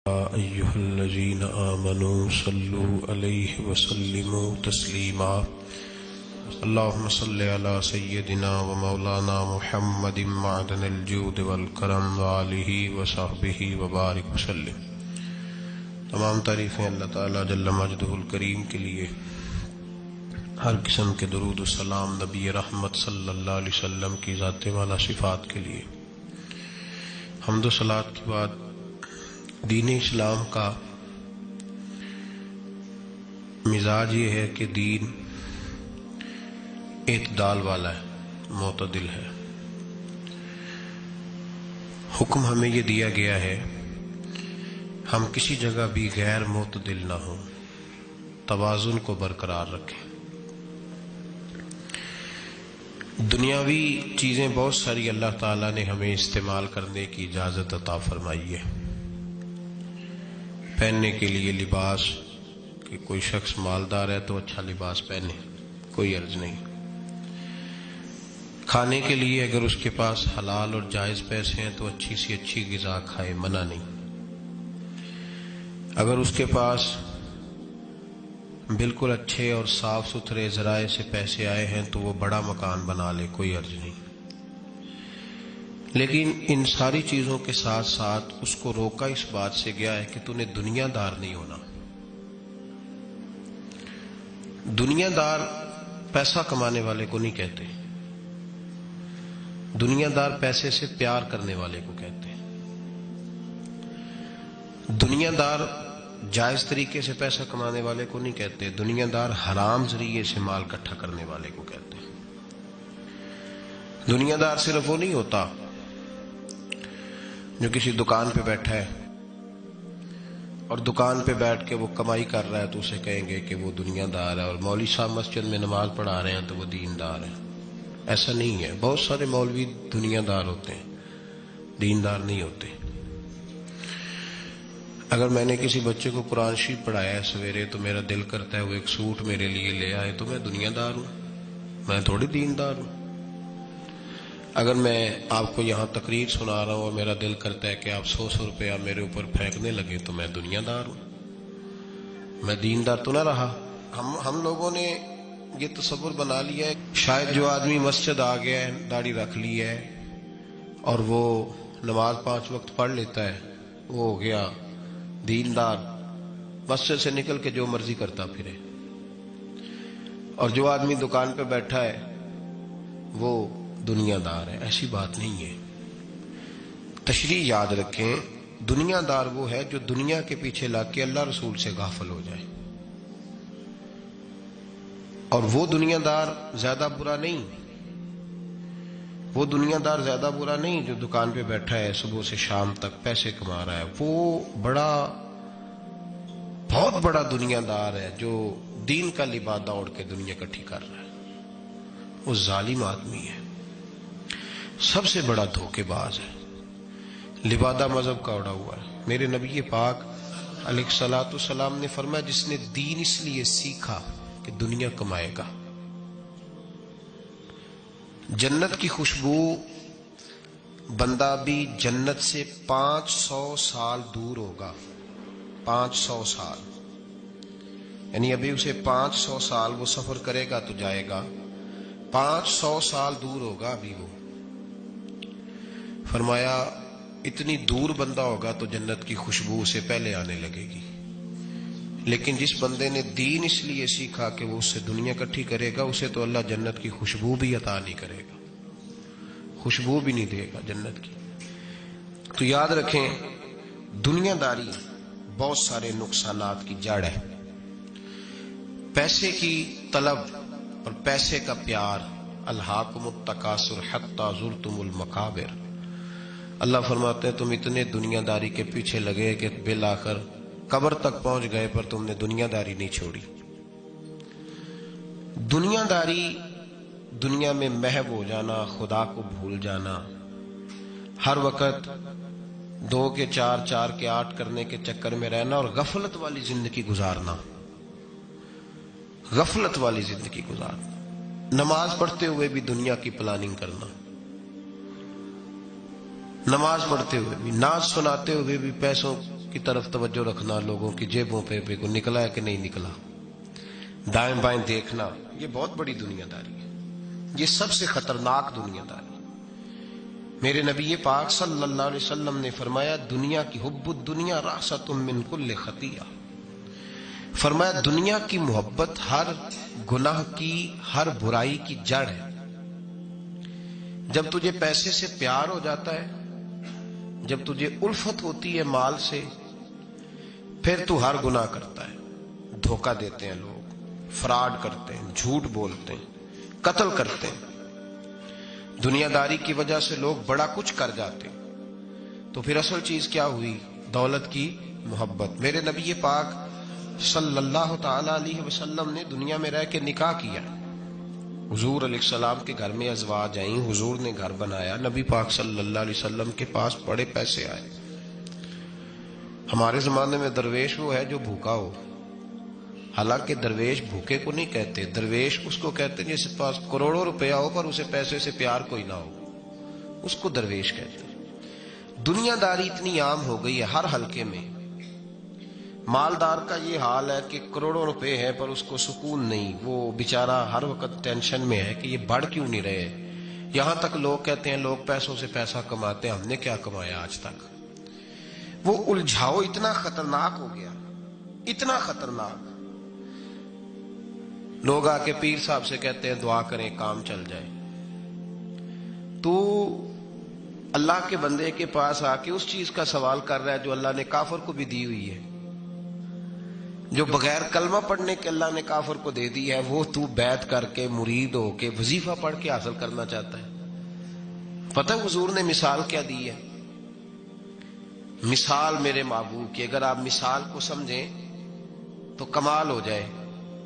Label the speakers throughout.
Speaker 1: أيها الذين آمنوا صلوا عليه وسلموا تسليما اللهم صل على سيدنا ومولانا محمد معدن الجود والکرم وآلہ وصحبہ وبارک وسلم۔ تمام تعریفیں اللہ تعالیٰ جل مجدہ الکریم کے لیے، ہر قسم کے درود و سلام نبی رحمت صلی اللہ علیہ وسلم کی ذات والا صفات کے لیے۔ حمد و صلوات کے بعد دین اسلام کا مزاج یہ ہے کہ دین اعتدال والا ہے، معتدل ہے۔ حکم ہمیں یہ دیا گیا ہے ہم کسی جگہ بھی غیر معتدل نہ ہوں، توازن کو برقرار رکھیں۔ دنیاوی چیزیں بہت ساری اللہ تعالیٰ نے ہمیں استعمال کرنے کی اجازت عطا فرمائی ہے۔ پہننے کے لیے لباس، کہ کوئی شخص مالدار ہے تو اچھا لباس پہنے، کوئی عرض نہیں۔ کھانے کے لیے اگر اس کے پاس حلال اور جائز پیسے ہیں تو اچھی سی اچھی غذا کھائے، منع نہیں۔ اگر اس کے پاس بالکل اچھے اور صاف ستھرے ذرائع سے پیسے آئے ہیں تو وہ بڑا مکان بنا لے، کوئی عرض نہیں۔ لیکن ان ساری چیزوں کے ساتھ ساتھ اس کو روکا اس بات سے گیا ہے کہ تو نے دنیا دار نہیں ہونا۔ دنیا دار پیسہ کمانے والے کو نہیں کہتے، دنیا دار پیسے سے پیار کرنے والے کو کہتے ہیں۔ دنیا دار جائز طریقے سے پیسہ کمانے والے کو نہیں کہتے، دنیا دار حرام ذریعے سے مال اکٹھا کرنے والے کو کہتے ہیں۔ دنیا دار صرف وہ نہیں ہوتا جو کسی دکان پہ بیٹھا ہے اور دکان پہ بیٹھ کے وہ کمائی کر رہا ہے تو اسے کہیں گے کہ وہ دنیا دار ہے، اور مولوی صاحب مسجد میں نماز پڑھا رہے ہیں تو وہ دیندار ہے۔ ایسا نہیں ہے، بہت سارے مولوی دنیا دار ہوتے ہیں، دیندار نہیں ہوتے۔ اگر میں نے کسی بچے کو قرآن شریف پڑھایا ہے سویرے تو میرا دل کرتا ہے وہ ایک سوٹ میرے لیے لے آئے تو میں دنیا دار ہوں، میں تھوڑی دیندار ہوں۔ اگر میں آپ کو یہاں تقریر سنا رہا ہوں اور میرا دل کرتا ہے کہ آپ 100 روپیہ میرے اوپر پھینکنے لگے تو میں دنیا دار ہوں، میں دیندار تو نہ رہا۔ ہم لوگوں نے یہ تصور بنا لیا ہے شاید جو آدمی مسجد آ گیا ہے، داڑھی رکھ لی ہے اور وہ نماز 5 وقت پڑھ لیتا ہے، وہ ہو گیا دیندار، مسجد سے نکل کے جو مرضی کرتا پھرے۔ اور جو آدمی دکان پہ بیٹھا ہے وہ دنیا دار ہے۔ ایسی بات نہیں ہے، تشریح یاد رکھیں۔ دنیا دار وہ ہے جو دنیا کے پیچھے لگ کے اللہ رسول سے غافل ہو جائے، اور وہ دنیا دار زیادہ برا نہیں، وہ دنیا دار زیادہ برا نہیں جو دکان پہ بیٹھا ہے صبح سے شام تک پیسے کما رہا ہے، وہ بہت بڑا دنیا دار ہے جو دین کا لبادہ اوڑھ کے دنیا اکٹھی کر رہا ہے۔ وہ ظالم آدمی ہے، سب سے بڑا دھوکے باز ہے، لبادہ مذہب کا اڑا ہوا ہے۔ میرے نبی پاک علیہ الصلوۃ والسلام نے فرمایا جس نے دین اس لیے سیکھا کہ دنیا کمائے گا، جنت کی خوشبو بندہ بھی جنت سے 500 سال دور ہوگا، 500 سال، یعنی ابھی اسے 500 سال وہ سفر کرے گا تو جائے گا، 500 سال دور ہوگا ابھی وہ۔ فرمایا اتنی دور بندہ ہوگا تو جنت کی خوشبو اسے پہلے آنے لگے گی، لیکن جس بندے نے دین اس لیے سیکھا کہ وہ اس سے دنیا اکٹھی کرے گا، اسے تو اللہ جنت کی خوشبو بھی عطا نہیں کرے گا، خوشبو بھی نہیں دے گا جنت کی۔ تو یاد رکھیں دنیا داری بہت سارے نقصانات کی جڑ ہے۔ پیسے کی طلب اور پیسے کا پیار، الہاکم التکاثر حتی زرتم المقابر۔ اللہ فرماتے ہیں تم اتنے دنیا داری کے پیچھے لگے کہ بالآخر قبر تک پہنچ گئے پر تم نے دنیا داری نہیں چھوڑی۔ دنیا داری دنیا میں محو ہو جانا، خدا کو بھول جانا، ہر وقت 2 کے 4 4 کے 8 کرنے کے چکر میں رہنا اور غفلت والی زندگی گزارنا، غفلت والی زندگی گزارنا، نماز پڑھتے ہوئے بھی دنیا کی پلاننگ کرنا، نماز پڑھتے ہوئے بھی، نعت سناتے ہوئے بھی پیسوں کی طرف توجہ رکھنا، لوگوں کی جیبوں پہ کوئی نکلا ہے کہ نہیں نکلا، دائیں بائیں دیکھنا، یہ بہت بڑی دنیا داری ہے، یہ سب سے خطرناک دنیا داری ہے۔ میرے نبی پاک صلی اللہ علیہ وسلم نے فرمایا دنیا کی حب الدنیا راست من کل خطیہ، فرمایا دنیا کی محبت ہر گناہ کی، ہر برائی کی جڑ ہے۔ جب تجھے پیسے سے پیار ہو جاتا ہے، جب تجھے الفت ہوتی ہے مال سے، پھر تو ہر گناہ کرتا ہے۔ دھوکہ دیتے ہیں لوگ، فراڈ کرتے ہیں، جھوٹ بولتے ہیں، قتل کرتے ہیں، دنیا داری کی وجہ سے لوگ بڑا کچھ کر جاتے ہیں۔ تو پھر اصل چیز کیا ہوئی؟ دولت کی محبت۔ میرے نبی پاک صلی اللہ تعالی علیہ وسلم نے دنیا میں رہ کے نکاح کیا، حضور علیہ السلام کے گھر میں ازواج آئیں، حضور نے گھر بنایا، نبی پاک صلی اللہ علیہ وسلم کے پاس بڑے پیسے آئے۔ ہمارے زمانے میں درویش وہ ہے جو بھوکا ہو، حالانکہ درویش بھوکے کو نہیں کہتے، درویش اس کو کہتے ہیں جس کے پاس کروڑوں روپیہ ہو پر اسے پیسے سے پیار کوئی نہ ہو، اس کو درویش کہتے ہیں۔ دنیا داری اتنی عام ہو گئی ہے ہر حلقے میں۔ مالدار کا یہ حال ہے کہ کروڑوں روپے ہیں پر اس کو سکون نہیں، وہ بیچارہ ہر وقت ٹینشن میں ہے کہ یہ بڑھ کیوں نہیں رہے۔ یہاں تک لوگ کہتے ہیں لوگ پیسوں سے پیسہ کماتے ہیں، ہم نے کیا کمایا آج تک۔ وہ الجھاؤ اتنا خطرناک ہو گیا، اتنا خطرناک۔ لوگ آ کے پیر صاحب سے کہتے ہیں دعا کریں کام چل جائے، تو اللہ کے بندے کے پاس آ کے اس چیز کا سوال کر رہا ہے جو اللہ نے کافر کو بھی دی ہوئی ہے، جو بغیر کلمہ پڑھنے کے اللہ نے کافر کو دے دی ہے، وہ تو بیعت کر کے مرید ہو کے وظیفہ پڑھ کے حاصل کرنا چاہتا ہے۔ پتہ حضور نے مثال کیا دی ہے؟ مثال میرے محبوب کی اگر آپ مثال کو سمجھیں تو کمال ہو جائے۔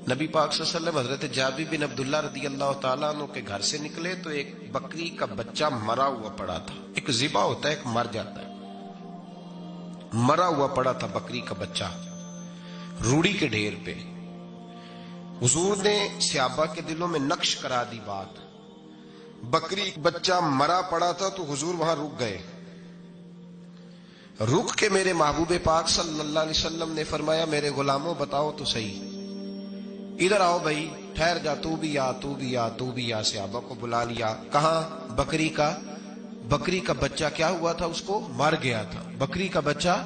Speaker 1: نبی پاک صلی اللہ علیہ وسلم حضرت جابر بن عبداللہ رضی اللہ تعالیٰ عنہ کے گھر سے نکلے تو ایک بکری کا بچہ مرا ہوا پڑا تھا۔ ایک ذبح ہوتا ہے، ایک مر جاتا ہے، مرا ہوا پڑا تھا بکری کا بچہ روڑی کے ڈھیر پہ۔ حضور نے صحابہ کے دلوں میں نقش کرا دی بات، بکری بچہ مرا پڑا تھا تو حضور وہاں رک گئے۔ رک کے میرے محبوب پاک صلی اللہ علیہ وسلم نے فرمایا میرے غلاموں بتاؤ تو صحیح، ادھر آؤ بھائی، ٹھہر جا، تو بھی آ، تو بھی آ، تو بھی آ۔ صحابہ کو بلا لیا، کہاں؟ بکری کا بچہ کیا ہوا تھا؟ اس کو مر گیا تھا، بکری کا بچہ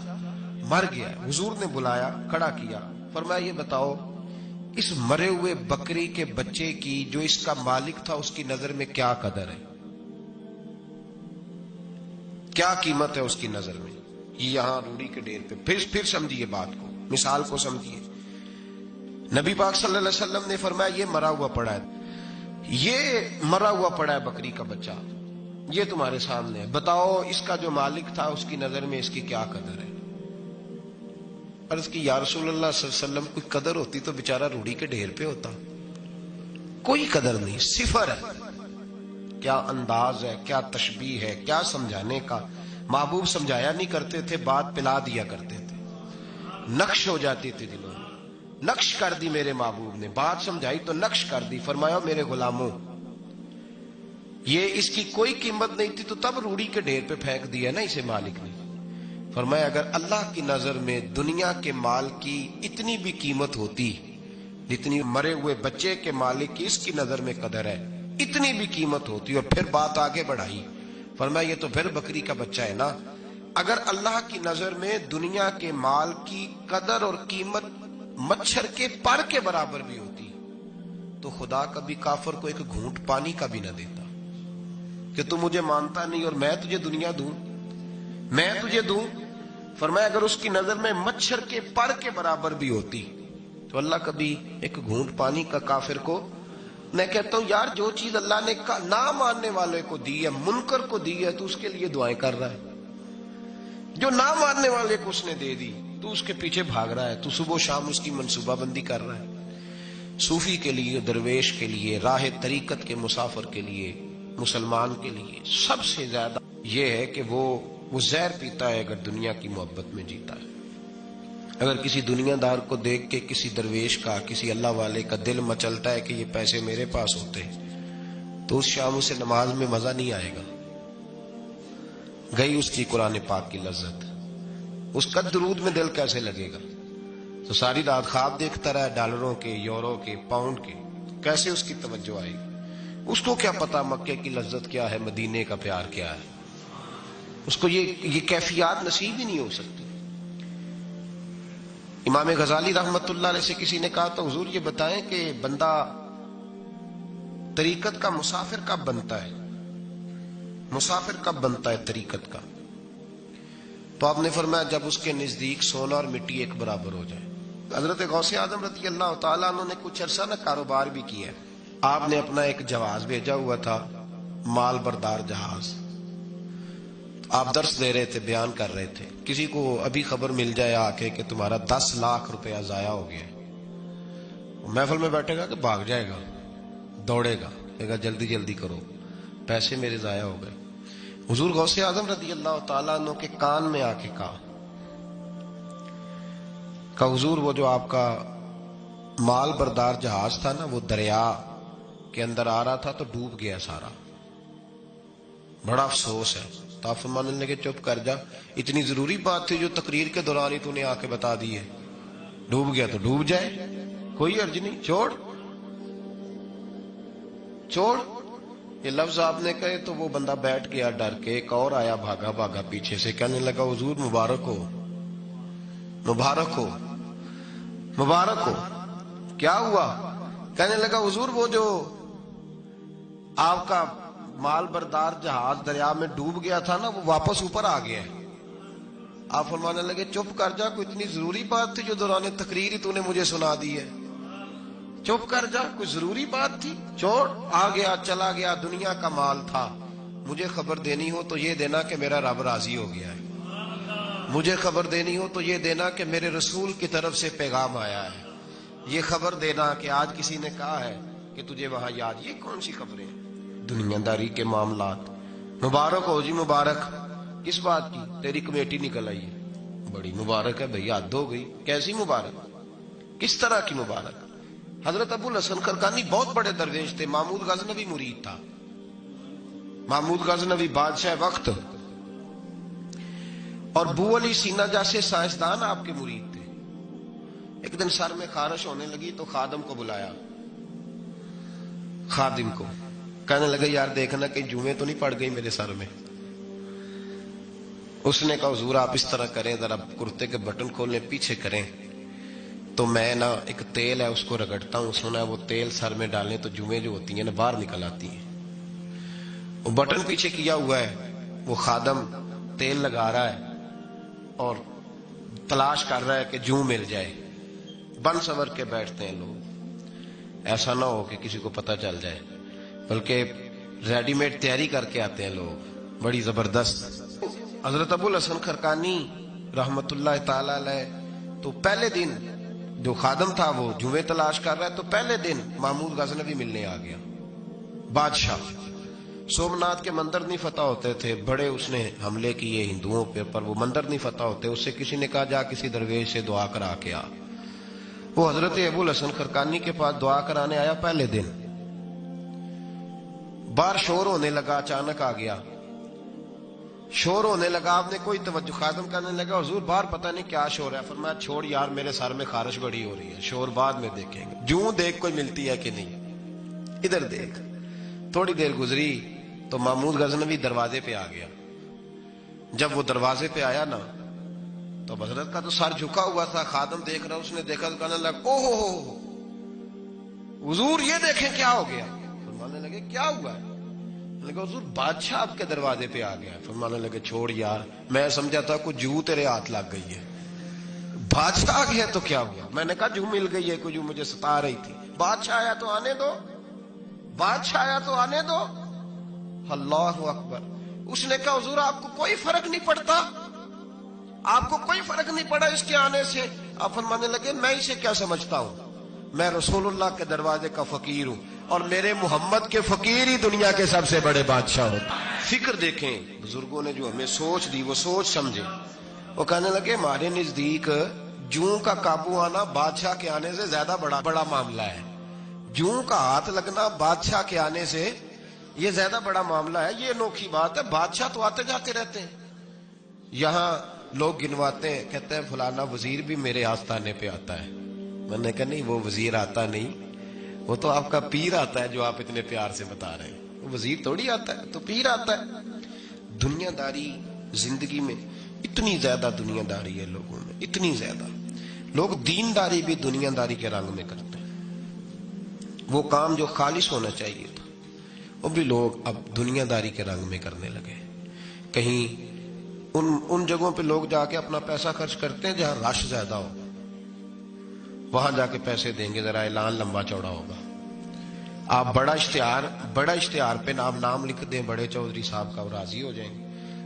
Speaker 1: مر گیا۔ حضور نے بلایا، کھڑا کیا، فرمایا یہ بتاؤ اس مرے ہوئے بکری کے بچے کی جو اس کا مالک تھا اس کی نظر میں کیا قدر ہے، کیا قیمت ہے اس کی نظر میں؟ یہ یہاں روڑی کے ڈھیر پہ۔ پھر سمجھیے بات کو، مثال کو سمجھیے۔ نبی پاک صلی اللہ علیہ وسلم نے فرمایا یہ مرا ہوا پڑا ہے، یہ مرا ہوا پڑا ہے بکری کا بچہ، یہ تمہارے سامنے ہے، بتاؤ اس کا جو مالک تھا اس کی نظر میں اس کی کیا قدر ہے؟ عرض کی یا رسول اللہ صلی اللہ علیہ وسلم کوئی قدر ہوتی تو بیچارہ روڑی کے ڈھیر پہ ہوتا، کوئی قدر نہیں، صفر ہے۔ کیا انداز ہے، کیا تشبیہ ہے، کیا سمجھانے کا۔ محبوب سمجھایا نہیں کرتے تھے، بات پلا دیا کرتے تھے، نقش ہو جاتی تھی دلوں میں۔ نقش کر دی میرے محبوب نے، بات سمجھائی تو نقش کر دی۔ فرمایا میرے غلاموں یہ اس کی کوئی قیمت نہیں تھی تو تب روڑی کے ڈھیر پہ پھینک دیا نا اسے مالک نے۔ فرمایا اگر اللہ کی نظر میں دنیا کے مال کی اتنی بھی قیمت ہوتی جتنی مرے ہوئے بچے کے مالک کی اس کی نظر میں قدر ہے، اتنی بھی قیمت ہوتی، اور پھر بات آگے بڑھائی، فرمایا یہ تو پھر بکری کا بچہ ہے نا۔ اگر اللہ کی نظر میں دنیا کے مال کی قدر اور قیمت مچھر کے پر کے برابر بھی ہوتی تو خدا کبھی کافر کو ایک گھونٹ پانی کا بھی نہ دیتا کہ تو مجھے مانتا نہیں اور میں تجھے دنیا دوں، میں تجھے دوں۔ فرمایا اگر اس کی نظر میں مچھر کے پر کے برابر بھی ہوتی تو اللہ کبھی ایک گھونٹ پانی کا کافر کو۔ میں کہتا ہوں یار جو چیز اللہ نے نہ ماننے والے کو دی ہے، منکر کو دی ہے، تو اس کے لیے دعائیں کر رہا ہے۔ جو نہ ماننے والے کو اس نے دے دی تو اس کے پیچھے بھاگ رہا ہے، تو صبح و شام اس کی منصوبہ بندی کر رہا ہے۔ صوفی کے لیے، درویش کے لیے، راہ طریقت کے مسافر کے لیے، مسلمان کے لیے سب سے زیادہ یہ ہے کہ وہ زہر پیتا ہے اگر دنیا کی محبت میں جیتا ہے۔ اگر کسی دنیا دار کو دیکھ کے کسی درویش کا، کسی اللہ والے کا دل مچلتا ہے کہ یہ پیسے میرے پاس ہوتے تو اس شام اسے نماز میں مزہ نہیں آئے گا، گئی اس کی قرآن پاک کی لذت۔ اس کا درود میں دل کیسے لگے گا؟ تو ساری رات خواب دیکھتا رہا ڈالروں کے، یورو کے، پاؤنڈ کے، کیسے اس کی توجہ آئے گی؟ اس کو کیا پتا مکے کی لذت کیا ہے، مدینے کا پیار کیا ہے؟ اس کو یہ کیفیات نصیب ہی نہیں ہو سکتی۔ امام غزالی رحمت اللہ علیہ سے کسی نے کہا تو حضور یہ بتائیں کہ بندہ طریقت کا مسافر کب بنتا ہے؟ مسافر کب بنتا ہے طریقت کا؟ تو آپ نے فرمایا جب اس کے نزدیک سونا اور مٹی ایک برابر ہو جائے۔ حضرت غوث اعظم رضی اللہ تعالیٰ عنہ نے کچھ عرصہ نہ کاروبار بھی کیا ہے۔ آپ نے اپنا ایک جہاز بھیجا ہوا تھا، مال بردار جہاز۔ آپ درس دے رہے تھے، بیان کر رہے تھے، کسی کو ابھی خبر مل جائے آ کے کہ تمہارا 10 لاکھ روپیہ ضائع ہو گیا، محفل میں بیٹھے گا کہ بھاگ جائے گا، دوڑے گا، کہے گا جلدی جلدی کرو، پیسے میرے ضائع ہو گئے۔ حضور غوث اعظم رضی اللہ تعالیٰ عنہ کے کان میں آ کے کہا حضور وہ جو آپ کا مال بردار جہاز تھا نا، وہ دریا کے اندر آ رہا تھا تو ڈوب گیا سارا، بڑا افسوس ہے۔ تو آپ فرمانے لگے چپ کر جا، اتنی ضروری بات تھی جو تقریر کے دوران ہی تو نے آ کے بتا دی ہے، ڈوب گیا تو ڈوب جائے، کوئی عرض نہیں، چھوڑ چھوڑ۔ یہ لفظ آپ نے کہے تو وہ بندہ بیٹھ گیا ڈر کے، ایک اور آیا بھاگا بھاگا پیچھے سے، کہنے لگا حضور مبارک ہو، مبارک ہو، مبارک ہو۔ کیا ہوا؟ کہنے لگا حضور وہ جو آپ کا مال بردار جہاز دریا میں ڈوب گیا تھا نا، وہ واپس اوپر آ گیا ہے۔ آپ فرمانے لگے چپ کر جا، کوئی اتنی ضروری بات تھی جو دوران تقریر ہی تو نے مجھے سنا دی ہے، چپ کر جا، کوئی ضروری بات تھی، چھوڑ۔ آ گیا چلا گیا، دنیا کا مال تھا، مجھے خبر دینی ہو تو یہ دینا کہ میرا رب راضی ہو گیا ہے، مجھے خبر دینی ہو تو یہ دینا کہ میرے رسول کی طرف سے پیغام آیا ہے، یہ خبر دینا کہ آج کسی نے کہا ہے کہ تجھے وہاں یاد۔ یہ کون سی خبریں؟ دنیا داری کے معاملات۔ مبارک ہو جی، مبارک۔ کس بات کی؟ تیری کمیٹی نکل آئی ہے، بڑی مبارک ہے بھئی، حد ہو گئی۔ کیسی مبارک؟ کس طرح کی مبارک؟ حضرت ابو الحسن خرقانی بہت بڑے درویش تھے، محمود غزنوی مرید تھا، محمود غزنوی بادشاہ وقت، اور بو علی سینہ جیسے سائنسدان آپ کے مرید تھے۔ ایک دن سر میں خارش ہونے لگی تو خادم کو بلایا، خادم کو، کہنے لگا یار دیکھنا کہ جوئیں تو نہیں پڑ گئی میرے سر میں۔ اس نے کہا حضور آپ اس طرح کریں، ذرا کرتے کے بٹن کھولیں، پیچھے کریں، تو میں نا ایک تیل ہے اس کو رگڑتا ہوں، سنا ہے وہ تیل سر میں ڈالیں تو جوئیں جو ہوتی ہیں نا باہر نکل آتی ہیں۔ وہ بٹن پیچھے کیا ہوا ہے، وہ خادم تیل لگا رہا ہے اور تلاش کر رہا ہے کہ جوں مل جائے۔ بن سور کے بیٹھتے ہیں لوگ، ایسا نہ ہو کہ کسی کو پتہ چل جائے، بلکہ ریڈی میڈ تیاری کر کے آتے ہیں لوگ، بڑی زبردست۔ حضرت ابو الحسن خرقانی رحمت اللہ تعالی علیہ تو پہلے دن جو خادم تھا وہ جوئیں تلاش کر رہا ہے، تو پہلے دن محمود غزنوی ملنے آ گیا۔ بادشاہ سومناتھ کے مندر نہیں فتح ہوتے تھے، بڑے اس نے حملے کیے ہندوؤں پہ، پر وہ مندر نہیں فتح ہوتے، اس سے کسی نے کہا جا کسی درویش سے دعا کرا کے آ۔ وہ حضرت ابو الحسن خرقانی کے پاس دعا کرانے آیا پہلے دن، باہر شور ہونے لگا، اچانک آ گیا، شور ہونے لگا، آپ نے کوئی توجہ، خادم کرنے لگا حضور باہر پتہ نہیں کیا شور ہے، فرمایا چھوڑ یار میرے سر میں خارش بڑی ہو رہی ہے، شور بعد میں دیکھیں گے، جوں دیکھ کوئی ملتی ہے کہ نہیں، ادھر دیکھ۔ تھوڑی دیر گزری تو محمود غزنوی دروازے پہ آ گیا۔ جب وہ دروازے پہ آیا نا تو حضرت کا تو سر جھکا ہوا تھا، خادم دیکھ رہا، اس نے دیکھا تو کہنے لگا او ہو حضور یہ دیکھیں کیا ہو گیا۔ فرمانے لگے کیا ہوا ہے؟ لگا حضور بادشاہ آپ کے دروازے پہ آ گیا۔ فرمانے لگے چھوڑ یار، میں سمجھا تھا کوئی جو تیرے ہاتھ لگ گئی ہے، بادشاہ آ گیا تو کیا ہوا؟ میں نے کہا جو مل گئی ہے، کوئی جو مجھے ستا رہی تھی، بادشاہ آیا تو آنے دو، بادشاہ آیا تو آنے دو۔ اللہ اکبر۔ اس نے کہا حضور آپ کو کوئی فرق نہیں پڑتا، آپ کو کوئی فرق نہیں پڑا اس کے آنے سے؟ آپ فرمانے لگے میں اسے کیا سمجھتا ہوں، میں رسول اللہ کے دروازے کا فقیر ہوں، اور میرے محمد کے فقیر ہی دنیا کے سب سے بڑے بادشاہ ہوتے۔ فکر دیکھیں بزرگوں نے جو ہمیں سوچ دی، وہ سوچ سمجھے۔ وہ کہنے لگے ہمارے نزدیک جوں کا قابو آنا بادشاہ کے آنے سے زیادہ بڑا معاملہ ہے، جوں کا ہاتھ لگنا بادشاہ کے آنے سے یہ زیادہ بڑا معاملہ ہے، یہ انوکھی بات ہے، بادشاہ تو آتے جاتے رہتے ہیں، یہاں لوگ گنواتے ہیں، کہتے ہیں فلانا وزیر بھی میرے آستانے پہ آتا ہے. میں نے کہا نہیں، وہ وزیر آتا نہیں، وہ تو آپ کا پیر آتا ہے جو آپ اتنے پیار سے بتا رہے ہیں. وہ وزیر تھوڑی آتا ہے، تو پیر آتا ہے. دنیا داری زندگی میں اتنی زیادہ دنیا داری ہے لوگوں میں، اتنی زیادہ. لوگ دینداری بھی دنیا داری کے رنگ میں کرتے ہیں. وہ کام جو خالص ہونا چاہیے تھا وہ بھی لوگ اب دنیا داری کے رنگ میں کرنے لگے. کہیں ان جگہوں پہ لوگ جا کے اپنا پیسہ خرچ کرتے ہیں جہاں رش زیادہ ہو، وہاں جا کے پیسے دیں گے، ذرا اعلان لمبا چوڑا ہوگا. آپ بڑا اشتہار پہ نام لکھ دیں بڑے چودھری صاحب کا، وہ راضی ہو جائیں گے.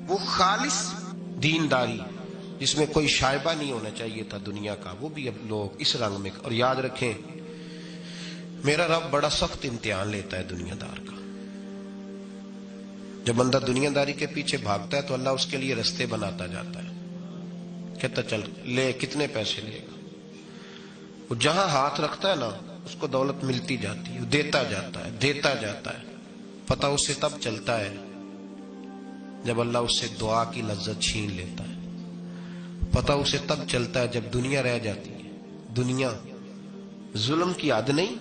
Speaker 1: وہ خالص دینداری جس میں کوئی شائبہ نہیں ہونا چاہیے تھا دنیا کا، وہ بھی اب لوگ اس رنگ میں. اور یاد رکھیں میرا رب بڑا سخت امتحان لیتا ہے دنیا دار کا. جب بندہ دنیا داری کے پیچھے بھاگتا ہے تو اللہ اس کے لیے رستے بناتا جاتا ہے. کہتا چل لے، کتنے پیسے لے گا. وہ جہاں ہاتھ رکھتا ہے نا اس کو دولت ملتی جاتی ہے، دیتا جاتا ہے. پتہ اس سے تب چلتا ہے جب اللہ اس سے دعا کی لذت چھین لیتا ہے. پتہ اسے تب چلتا ہے جب دنیا رہ جاتی ہے. دنیا ظلم کی حد نہیں،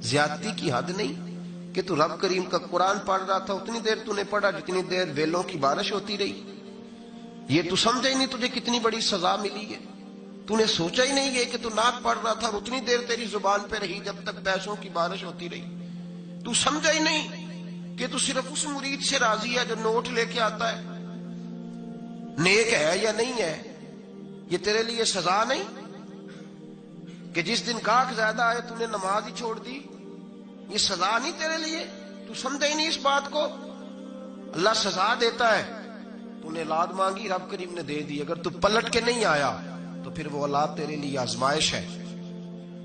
Speaker 1: زیادتی کی حد نہیں کہ تو رب کریم کا قرآن پڑھ رہا تھا اتنی دیر تو نے پڑھا جتنی دیر ویلوں کی بارش ہوتی رہی. یہ تو سمجھا ہی نہیں تجھے کتنی بڑی سزا ملی ہے. تو نے سوچا ہی نہیں ہے کہ تو نعت پڑھ رہا تھا اتنی دیر تیری زبان پہ رہی جب تک پیسوں کی بارش ہوتی رہی. تو سمجھا ہی نہیں کہ تو صرف اس مرید سے راضی ہے جو نوٹ لے کے آتا ہے. نیک ہے یا نہیں ہے یہ تیرے لیے سزا نہیں کہ جس دن گاہک زیادہ آئے تو نے نماز ہی چھوڑ دی. یہ سزا نہیں تیرے لیے؟ تو سمجھا ہی نہیں اس بات کو. اللہ سزا دیتا ہے. تو نے اولاد مانگی، رب کریم نے دے دی. اگر تو پلٹ کے نہیں آیا تو پھر وہ اولاد تیرے لیے آزمائش ہے.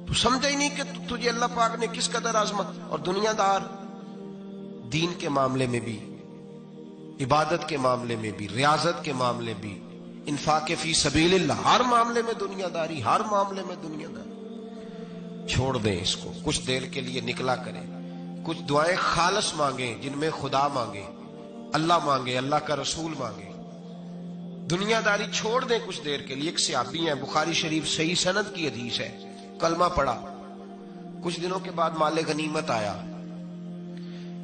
Speaker 1: تو سمجھا ہی نہیں کہ تجھے اللہ پاک نے کس قدر آزمائش. اور دنیا دار دین کے معاملے میں بھی، عبادت کے معاملے میں بھی، ریاضت کے معاملے بھی، انفاق فی سبیل اللہ، ہر معاملے میں دنیا داری، ہر معاملے میں دنیا داری. چھوڑ دیں اس کو، کچھ دیر کے لیے نکلا کریں، کچھ دعائیں خالص مانگیں جن میں خدا مانگے، اللہ مانگے، اللہ کا رسول مانگے. دنیا داری چھوڑ دیں کچھ دیر کے لیے. ایک صحابی ہیں، بخاری شریف صحیح سند کی حدیث ہے، کلمہ پڑھا، کچھ دنوں کے بعد مال غنیمت آیا.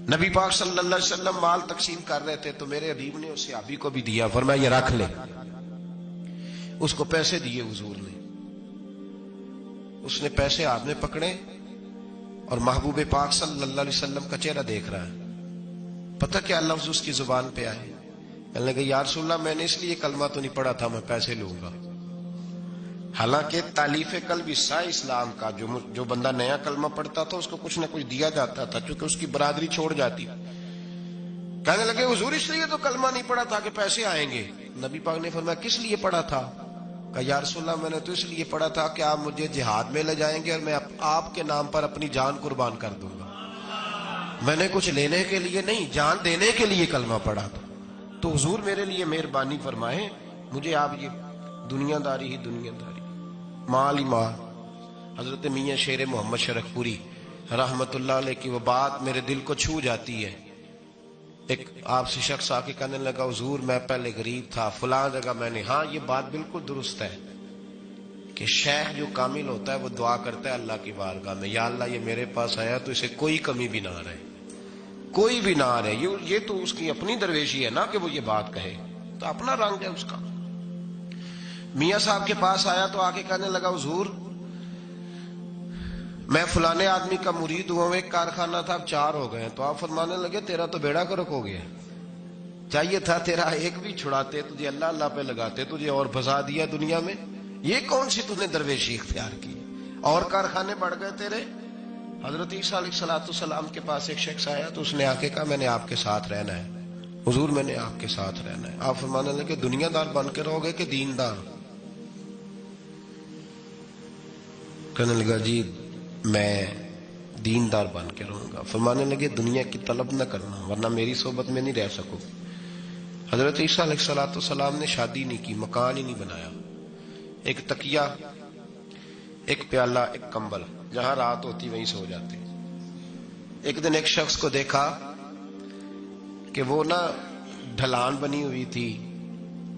Speaker 1: نبی پاک صلی اللہ علیہ وسلم مال تقسیم کر رہے تھے تو میرے حبیب نے اس صحابی کو بھی دیا، فرمایا یہ رکھ لے. اس کو پیسے دیے حضور نے. اس نے پیسے ہاتھ میں پکڑے اور محبوب پاک صلی اللہ علیہ وسلم کا چہرہ دیکھ رہا ہے. پتہ کیا لفظ اس کی زبان پہ آئے؟ کہنے لگے یا رسول اللہ میں نے اس لیے کلمہ تو نہیں پڑھا تھا میں پیسے لوں گا. حالانکہ تالیف قلب حصہ اسلام کا، جو بندہ نیا کلمہ پڑھتا تھا اس کو کچھ نہ کچھ دیا جاتا تھا چونکہ اس کی برادری چھوڑ جاتی. کہنے لگے حضور اس لیے تو کلمہ نہیں پڑھا تھا کہ پیسے آئیں گے. نبی پاک نے فرمایا کس لیے پڑھا تھا؟ کہا یا رسول اللہ میں نے تو اس لیے پڑھا تھا کہ آپ مجھے جہاد میں لے جائیں گے اور میں آپ کے نام پر اپنی جان قربان کر دوں گا. میں نے کچھ لینے کے لیے نہیں، جان دینے کے لیے کلمہ پڑھا تھا. تو حضور میرے لیے مہربانی فرمائیں، مجھے آپ یہ دنیا داری ہی دنیا داری، مال ہی مال. حضرت میاں شیر محمد شرف پوری رحمت اللہ علیہ کی وہ بات میرے دل کو چھو جاتی ہے. ایک آپ سے شخص آ کے کہنے لگا حضور میں پہلے غریب تھا فلاں جگہ میں نے. ہاں یہ بات بالکل درست ہے کہ شیخ جو کامل ہوتا ہے وہ دعا کرتا ہے اللہ کی بارگاہ میں، یا اللہ یہ میرے پاس آیا تو اسے کوئی کمی بھی نہ رہے، کوئی بھی نہ رہے. یہ تو اس کی اپنی درویشی ہے نا کہ وہ یہ بات کہے، تو اپنا رنگ ہے اس کا. میاں صاحب کے پاس آیا تو آ کے کہنے لگا حضور میں فلانے آدمی کا مرید ہوا ہوں، ایک کارخانہ تھا اب 4 ہو گئے. تو آپ فرمانے لگے تیرا تو بیڑا گرک ہو گیا، چاہیے تھا تیرا ایک بھی چھڑاتے، تجھے اللہ اللہ پہ لگاتے، تجھے اور پھنسا دیا دنیا میں. یہ کون سی تُو نے درویشی اختیار کی؟ اور کارخانے بڑھ گئے تیرے. حضرت عیسیٰ علیہ السلام کے پاس ایک شخص آیا تو اس نے آ کے کہا میں نے آپ کے ساتھ رہنا ہے حضور، میں نے آپ کے ساتھ رہنا ہے. آپ فرمانے لگے دنیا دار بن کے رہو گے کہ دیندار؟ کہنے لگا جی میں دیندار بن کے رہوں گا. فرمانے لگے دنیا کی طلب نہ کرنا ورنہ میری صحبت میں نہیں رہ سکو. حضرت عیسیٰ علیہ السلام نے شادی نہیں کی، مکان ہی نہیں بنایا، ایک تکیہ، ایک پیالہ، ایک کمبل، جہاں رات ہوتی وہیں سو جاتے. ایک دن ایک شخص کو دیکھا کہ وہ ڈھلان بنی ہوئی تھی،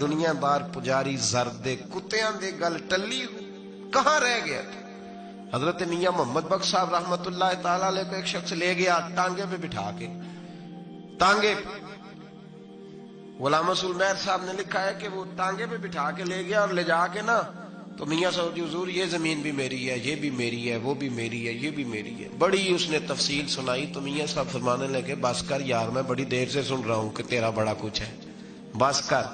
Speaker 1: دنیا دار پجاری زرد کتیاں دے گل ٹلی ہو، کہاں رہ گیا تھا؟ حضرت میاں محمد بخش صاحب رحمت اللہ تعالی علیہ کو ایک شخص لے گیا ٹانگے پہ بٹھا کے، ٹانگے پہ غلام رسول مہر صاحب نے لکھا ہے کہ وہ ٹانگے پہ بٹھا کے لے گیا اور لے جا کے نا تو میاں صاحب جی حضور یہ زمین بھی میری ہے، یہ بھی میری ہے، وہ بھی میری ہے، یہ بھی میری ہے، بڑی اس نے تفصیل سنائی تو میاں صاحب فرمانے لگے بس کر یار، میں بڑی دیر سے سن رہا ہوں کہ تیرا بڑا کچھ ہے، بس کر۔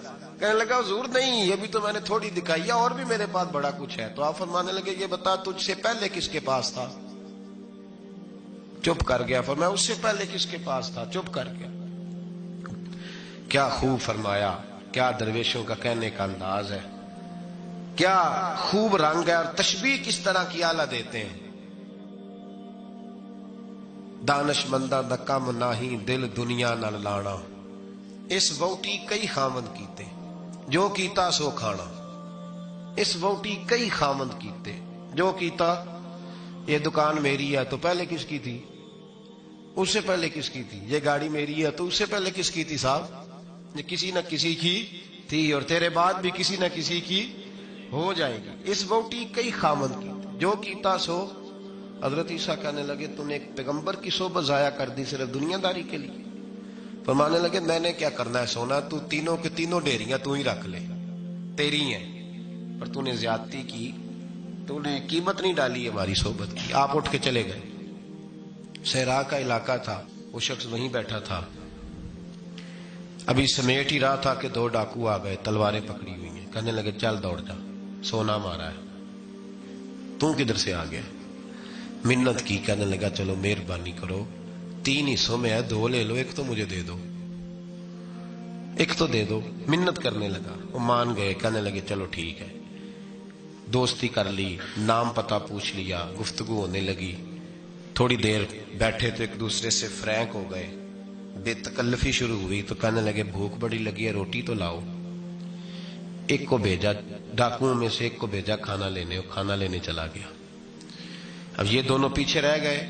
Speaker 1: کہنے لگا حضور نہیں، یہ بھی تو میں نے تھوڑی دکھائی ہے، اور بھی میرے پاس بڑا کچھ ہے۔ تو آپ فرمانے لگے یہ بتا تجھ سے پہلے کس کے پاس تھا؟ چپ کر گیا۔ فرمایا اس سے پہلے کس کے پاس تھا؟ چپ کر گیا۔ کیا خوب فرمایا، کیا درویشوں کا کہنے کا انداز ہے، کیا خوب رنگ ہے، اور تشبیہ کس طرح کی اعلیٰ دیتے ہیں۔ دانش منداں دا کم ناہی دل دنیا نال لانا، اس ووٹی کئی خامند کیتے جو کیتا سو کھانا، اس ووٹی کئی خامند کیتے جو کیتا۔ یہ دکان میری ہے تو پہلے کس کی تھی؟ اس سے پہلے کس کی تھی؟ یہ گاڑی میری ہے تو اس سے پہلے کس کی تھی صاحب؟ یہ کسی نہ کسی کی تھی، اور تیرے بعد بھی کسی نہ کسی کی ہو جائے گی۔ اس ووٹی کئی خامند کیتے جو کیتا سو۔ حضرت عیسیٰ کہنے لگے تو نے ایک پیغمبر کی صحبت ضائع کر دی صرف دنیا داری کے لیے؟ فرمانے لگے میں نے کیا کرنا ہے سونا، تو تینوں کے تینوں ڈیریاں تو ہی رکھ لے، تیری ہیں، پر تو نے زیادتی کی، تو نے قیمت نہیں ڈالی ہماری صحبت کی۔ آپ اٹھ کے چلے گئے۔ صحرا کا علاقہ تھا، وہ شخص وہیں بیٹھا تھا، ابھی سمیٹ ہی رہا تھا کہ دو ڈاکو آ گئے، تلواریں پکڑی ہوئی ہیں۔ کہنے لگے چل دوڑ جا، سونا مارا ہے، تو کدھر سے آ گیا؟ منت کی، کہنے لگا چلو مہربانی کرو، 3 حصوں میں ہے، 2 لے لو، ایک تو مجھے دے دو، ایک تو دے دو۔ منت کرنے لگا، وہ مان گئے، کہنے لگے چلو ٹھیک ہے۔ دوستی کر لی، نام پتہ پوچھ لیا، گفتگو ہونے لگی، تھوڑی دیر بیٹھے تو ایک دوسرے سے فرینک ہو گئے، بے تکلفی شروع ہوئی۔ تو کہنے لگے بھوک بڑی لگی ہے، روٹی تو لاؤ۔ ایک کو بھیجا، ڈاکوؤں میں سے ایک کو بھیجا کھانا لینے، وہ کھانا لینے چلا گیا۔ اب یہ دونوں پیچھے رہ گئے،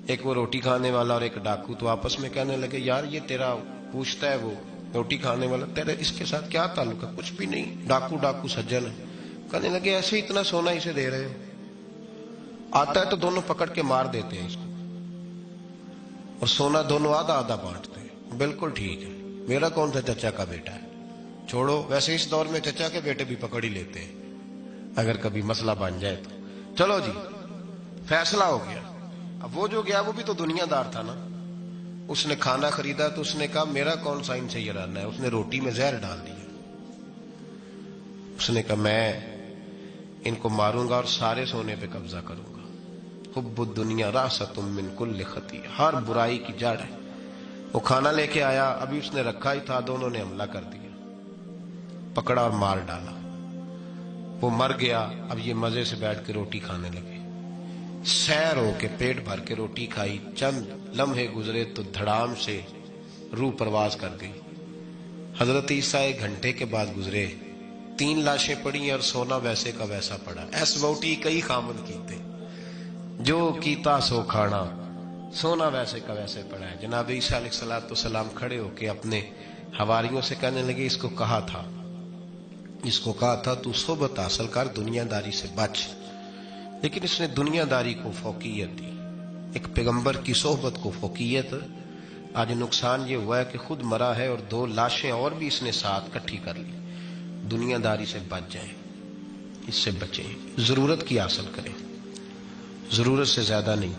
Speaker 1: ایک وہ روٹی کھانے والا اور ایک ڈاکو، تو آپس میں کہنے لگے یار یہ تیرا پوچھتا ہے وہ روٹی کھانے والا، تیرے اس کے ساتھ کیا تعلق ہے؟ کچھ بھی نہیں، ڈاکو ڈاکو سجن ہے۔ کہنے لگے ایسے اتنا سونا اسے دے رہے ہو، آتا ہے تو دونوں پکڑ کے مار دیتے ہیں اس کو، اور سونا دونوں آدھا آدھا بانٹتے ہیں۔ بالکل ٹھیک ہے، میرا کون سا چچا کا بیٹا ہے، چھوڑو، ویسے اس دور میں چچا کے بیٹے بھی پکڑ ہی لیتے ہیں اگر کبھی مسئلہ بن جائے تو۔ چلو جی، فیصلہ ہو گیا۔ اب وہ جو گیا وہ بھی تو دنیا دار تھا نا، اس نے کھانا خریدا تو اس نے کہا میرا کون سا ان سے یہ رہنا ہے، اس نے روٹی میں زہر ڈال دیا۔ اس نے کہا میں ان کو ماروں گا اور سارے سونے پہ قبضہ کروں گا۔ حب الدنیا راست من کل خطیہ، ہر برائی کی جڑ ہے۔ وہ کھانا لے کے آیا، ابھی اس نے رکھا ہی تھا، دونوں نے حملہ کر دیا، پکڑا اور مار ڈالا۔ وہ مر گیا۔ اب یہ مزے سے بیٹھ کے روٹی کھانے لگے، سیر ہو کے پیٹ بھر کے روٹی کھائی۔ چند لمحے گزرے تو دھڑام سے روح پرواز کر گئی۔ حضرت عیسیٰ 1 گھنٹے کے بعد گزرے، 3 لاشیں پڑی اور سونا ویسے کا ویسا پڑا۔ ایس ووٹی کئی خامند کیتے جو کیتا سو کھانا، سونا ویسے کا ویسے پڑا ہے۔ جناب عیسیٰ علیہ السلام کھڑے ہو کے اپنے حواریوں سے کہنے لگے اس کو کہا تھا تو صحبت حاصل کر، دنیا داری سے بچ، لیکن اس نے دنیا داری کو فوقیت دی، ایک پیغمبر کی صحبت کو فوقیت۔ آج نقصان یہ ہوا ہے کہ خود مرا ہے اور 2 لاشیں اور بھی اس نے ساتھ کٹھی کر لی۔ دنیا داری سے بچ جائیں، اس سے بچیں، ضرورت کی حاصل کریں، ضرورت سے زیادہ نہیں،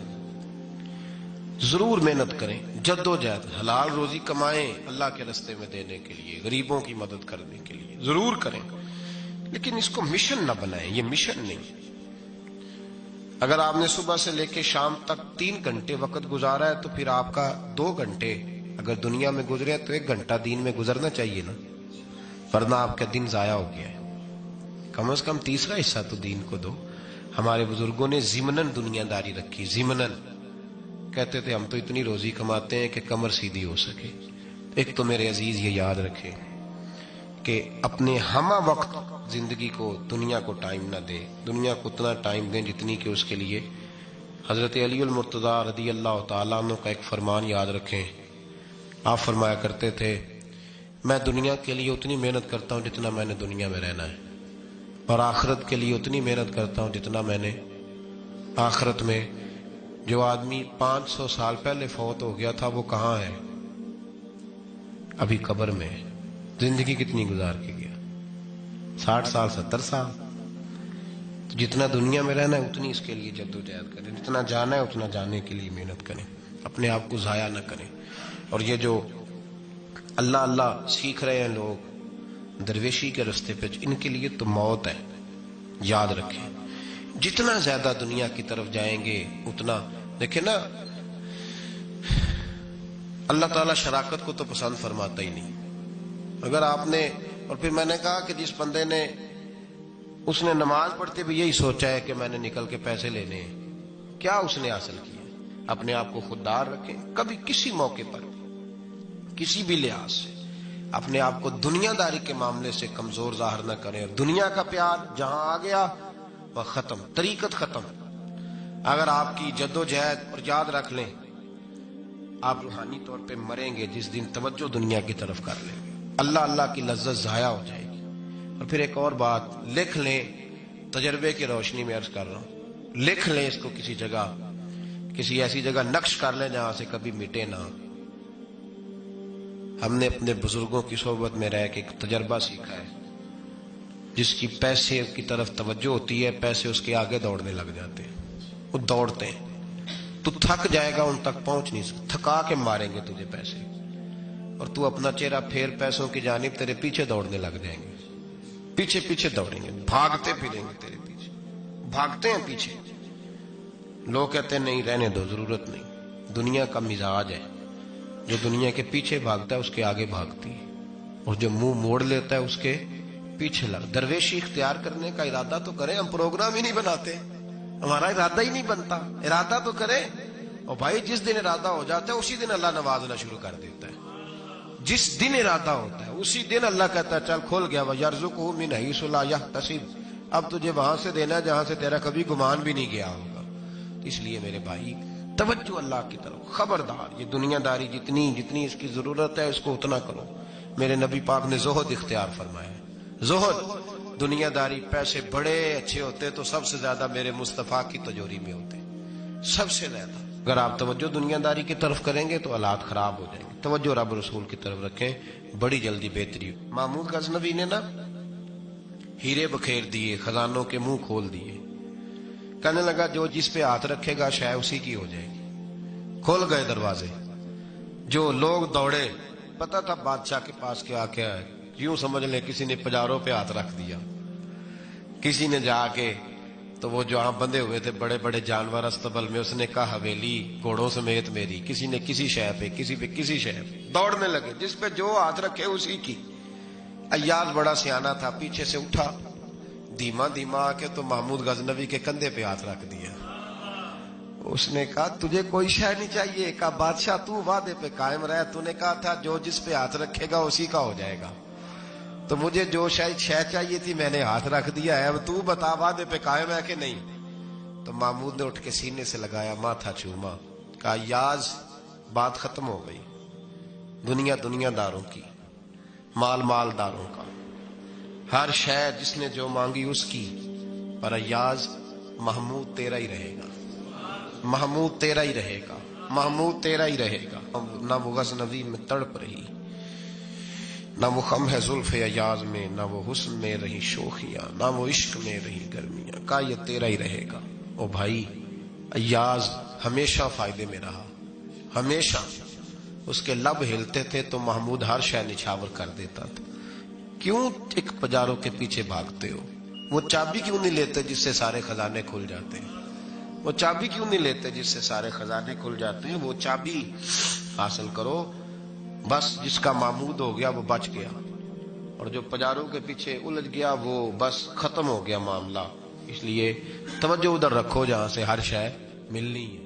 Speaker 1: ضرور محنت کریں، جد و جہد، حلال روزی کمائیں اللہ کے راستے میں دینے کے لیے، غریبوں کی مدد کرنے کے لیے ضرور کریں، لیکن اس کو مشن نہ بنائیں، یہ مشن نہیں۔ اگر آپ نے صبح سے لے کے شام تک 3 گھنٹے وقت گزارا ہے تو پھر آپ کا 2 گھنٹے اگر دنیا میں گزرے ہیں تو 1 گھنٹہ دین میں گزرنا چاہیے نا، ورنہ آپ کا دن ضائع ہو گیا ہے۔ کم از کم تیسرا حصہ تو دین کو دو۔ ہمارے بزرگوں نے ضمناً دنیا داری رکھی، ضمناً کہتے تھے ہم تو اتنی روزی کماتے ہیں کہ کمر سیدھی ہو سکے۔ ایک تو میرے عزیز یہ یاد رکھیں کہ اپنے ہمہ وقت زندگی کو دنیا کو ٹائم نہ دیں، دنیا کو اتنا ٹائم دیں جتنی کہ اس کے لیے۔ حضرت علی المرتضیٰ رضی اللہ تعالیٰ عنہ کا ایک فرمان یاد رکھیں، آپ فرمایا کرتے تھے میں دنیا کے لیے اتنی محنت کرتا ہوں جتنا میں نے دنیا میں رہنا ہے، اور آخرت کے لیے اتنی محنت کرتا ہوں جتنا میں نے آخرت میں۔ جو آدمی 500 سال پہلے فوت ہو گیا تھا وہ کہاں ہے؟ ابھی قبر میں۔ زندگی کتنی گزار کے گیا؟ 60 سال 70 سال۔ جتنا دنیا میں رہنا ہے اتنی اس کے لیے جدوجہد کریں، جتنا جانا ہے اتنا جانے کے لیے محنت کریں، اپنے آپ کو ضائع نہ کریں۔ اور یہ جو اللہ اللہ سیکھ رہے ہیں لوگ درویشی کے رستے پہ، ان کے لیے تو موت ہے، یاد رکھیں۔ جتنا زیادہ دنیا کی طرف جائیں گے اتنا، دیکھیں نا، اللہ تعالیٰ شراکت کو تو پسند فرماتا ہی نہیں۔ اگر آپ نے، اور پھر میں نے کہا کہ جس بندے نے، اس نے نماز پڑھتے بھی یہی سوچا ہے کہ میں نے نکل کے پیسے لینے ہیں، کیا اس نے حاصل کیا؟ اپنے آپ کو خوددار رکھیں، کبھی کسی موقع پر کسی بھی لحاظ سے اپنے آپ کو دنیا داری کے معاملے سے کمزور ظاہر نہ کریں۔ اور دنیا کا پیار جہاں آ گیا وہ ختم، طریقت ختم۔ اگر آپ کی جدوجہد، اور یاد رکھ لیں آپ روحانی طور پہ مریں گے جس دن توجہ دنیا کی طرف کر لیں گے، اللہ اللہ کی لذت ضائع ہو جائے گی۔ اور پھر ایک اور بات لکھ لیں، تجربے کی روشنی میں عرض کر رہا ہوں، لکھ لیں اس کو کسی جگہ، کسی ایسی جگہ نقش کر لیں جہاں سے کبھی مٹے نہ۔ ہم نے اپنے بزرگوں کی صحبت میں رہ کے ایک تجربہ سیکھا ہے، جس کی پیسے کی طرف توجہ ہوتی ہے پیسے اس کے آگے دوڑنے لگ جاتے ہیں، وہ دوڑتے ہیں، تو تھک جائے گا، ان تک پہنچ نہیں سکتا، تھکا کے ماریں گے تجھے پیسے، اور تو اپنا چہرہ پھیر پیسوں کی جانب، تیرے پیچھے دوڑنے لگ جائیں گے، پیچھے پیچھے دوڑیں گے، بھاگتے پھریں گے تیرے پیچھے، بھاگتے ہیں پیچھے۔ لوگ کہتے ہیں نہیں رہنے دو، ضرورت نہیں۔ دنیا کا مزاج ہے، جو دنیا کے پیچھے بھاگتا ہے اس کے آگے بھاگتی ہے، اور جو منہ موڑ لیتا ہے اس کے پیچھے لگ۔ درویشی اختیار کرنے کا ارادہ تو کریں، ہم پروگرام ہی نہیں بناتے، ہمارا ارادہ ہی نہیں بنتا، ارادہ تو کریں۔ اور بھائی جس دن ارادہ ہو جاتا ہے اسی دن اللہ نوازنا شروع کر دیتا ہے، جس دن ارادہ ہوتا ہے اسی دن اللہ کہتا ہے چل کھول گیا، وَيَرْزُقُهُ مِنْ حَيْثُ لَا يَحْتَسِبُ، اب تجھے وہاں سے دینا جہاں سے تیرا کبھی گمان بھی نہیں گیا ہوگا۔ اس لیے میرے بھائی توجہ اللہ کی طرف، خبردار، یہ دنیا داری جتنی اس کی ضرورت ہے اس کو اتنا کرو۔ میرے نبی پاک نے زہد اختیار فرمایا ہے، زہد، دنیا داری۔ پیسے بڑے اچھے ہوتے تو سب سے زیادہ میرے مصطفیٰ کی تجوری میں ہوتے، سب سے زیادہ۔ اگر آپ توجہ دنیا داری کی طرف کریں گے تو حالات خراب ہو جائیں گے، توجہ رب رسول کی طرف رکھیں، بڑی جلدی بہتری۔ محمود غزنوی نے نا ہیرے بکھیر دیے، خزانوں کے منہ کھول دیے، کہنے لگا جو جس پہ ہاتھ رکھے گا شاید اسی کی ہو جائے گی۔ کھول گئے دروازے، جو لوگ دوڑے، پتہ تھا بادشاہ کے پاس کیا کیا ہے، یوں سمجھ لیں کسی نے پجاروں پہ ہاتھ رکھ دیا، کسی نے جا کے، تو وہ جہاں بندھے ہوئے تھے بڑے بڑے جانور استبل میں، اس نے کہا حویلی گھوڑوں سمیت میری، کسی نے کسی شے پہ، کسی پہ کسی شے پہ، دوڑنے لگے، جس پہ جو ہاتھ رکھے اسی کی۔ ایاز بڑا سیانہ تھا، پیچھے سے اٹھا، دھیما دھیما آ کے تو محمود غزنوی کے کندھے پہ ہاتھ رکھ دیا۔ اس نے کہا تجھے کوئی شے نہیں چاہیے؟ کہا بادشاہ تو وعدے پہ قائم رہ، تو نے کہا تھا جو جس پہ ہاتھ رکھے گا اسی کا ہو جائے گا، تو مجھے جو شے چاہیے تھی میں نے ہاتھ رکھ دیا ہے، اب تو بتا وعدے پہ قائم ہے کہ نہیں؟ تو محمود نے اٹھ کے سینے سے لگایا، ماتھا چوما، کہا یاز بات ختم ہو گئی، دنیا داروں کی، مال داروں کا، ہر شے جس نے جو مانگی اس کی، پر ایاز محمود تیرا ہی رہے گا، محمود تیرا ہی رہے گا، محمود تیرا ہی رہے گا۔ نہ وہ غزنوی میں تڑپ رہی، نہ وہ خم ہے زلف ایاز میں، نہ وہ حسن میں رہی شوخیاں، نہ وہ عشق میں رہی گرمیاں، کہا یہ تیرا ہی رہے گا۔ او بھائی ایاز ہمیشہ فائدے میں رہا، ہمیشہ، اس کے لب ہلتے تھے تو محمود ہر شے نچھاور کر دیتا تھا۔ کیوں ایک پجاروں کے پیچھے بھاگتے ہو؟ وہ چابی کیوں نہیں لیتے جس سے سارے خزانے کھل جاتے ہیں؟ وہ چابی کیوں نہیں لیتے جس سے سارے خزانے کھل جاتے ہیں؟ وہ چابی حاصل کرو، بس جس کا محمود ہو گیا وہ بچ گیا، اور جو پجاروں کے پیچھے الجھ گیا وہ بس ختم ہو گیا معاملہ۔ اس لیے توجہ ادھر رکھو جہاں سے ہر شے ملنی ہے۔